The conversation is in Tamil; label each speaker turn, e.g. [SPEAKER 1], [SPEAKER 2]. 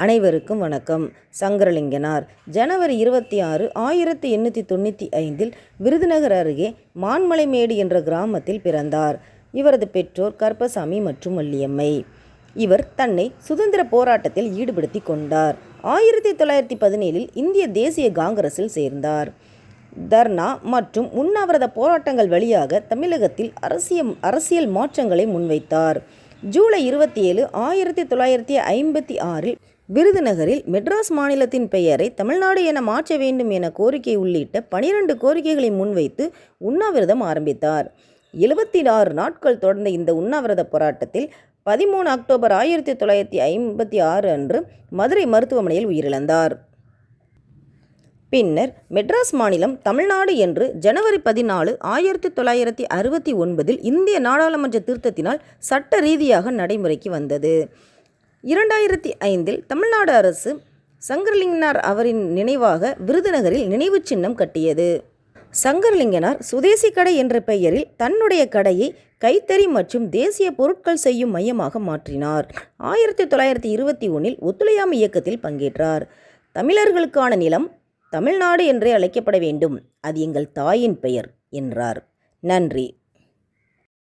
[SPEAKER 1] அனைவருக்கும் வணக்கம். சங்கரலிங்கனார் ஜனவரி 26, 1895 விருதுநகர் அருகே மான்மலைமேடு என்ற கிராமத்தில் பிறந்தார். இவரது பெற்றோர் கருப்பசாமி மற்றும் வள்ளியம்மை. இவர் தன்னை சுதந்திர போராட்டத்தில் ஈடுபடுத்தி கொண்டார். 1917 இந்திய தேசிய காங்கிரஸில் சேர்ந்தார். தர்ணா மற்றும் உண்ணாவிரத போராட்டங்கள் வழியாக தமிழகத்தில் அரசியல் மாற்றங்களை முன்வைத்தார். ஜூலை 27, 1956 விருதுநகரில் மெட்ராஸ் மாநிலத்தின் பெயரை தமிழ்நாடு என மாற்ற வேண்டும் என கோரிக்கை உள்ளிட்ட 12 கோரிக்கைகளை முன்வைத்து உண்ணாவிரதம் ஆரம்பித்தார். 76 நாட்கள் தொடர்ந்த இந்த உண்ணாவிரத போராட்டத்தில் 13 அக்டோபர் 1956 அன்று மதுரை மருத்துவமனையில் உயிரிழந்தார். பின்னர் மெட்ராஸ் மாநிலம் தமிழ்நாடு என்று ஜனவரி 14, 1969 இந்திய நாடாளுமன்ற திருத்தத்தினால் சட்ட ரீதியாக நடைமுறைக்கு வந்தது. 2005 தமிழ்நாடு அரசு சங்கரலிங்கனார் அவரின் நினைவாக விருதுநகரில் நினைவு சின்னம் கட்டியது. சங்கரலிங்கனார் சுதேசி கடை என்ற பெயரில் தன்னுடைய கடையை கைத்தறி மற்றும் தேசிய பொருட்கள் செய்யும் மையமாக மாற்றினார். 1921 ஒத்துழையாமை இயக்கத்தில் பங்கேற்றார். தமிழர்களுக்கான நிலம் தமிழ்நாடு என்றே அழைக்கப்பட வேண்டும், அது எங்கள் தாயின் பெயர் என்றார். நன்றி.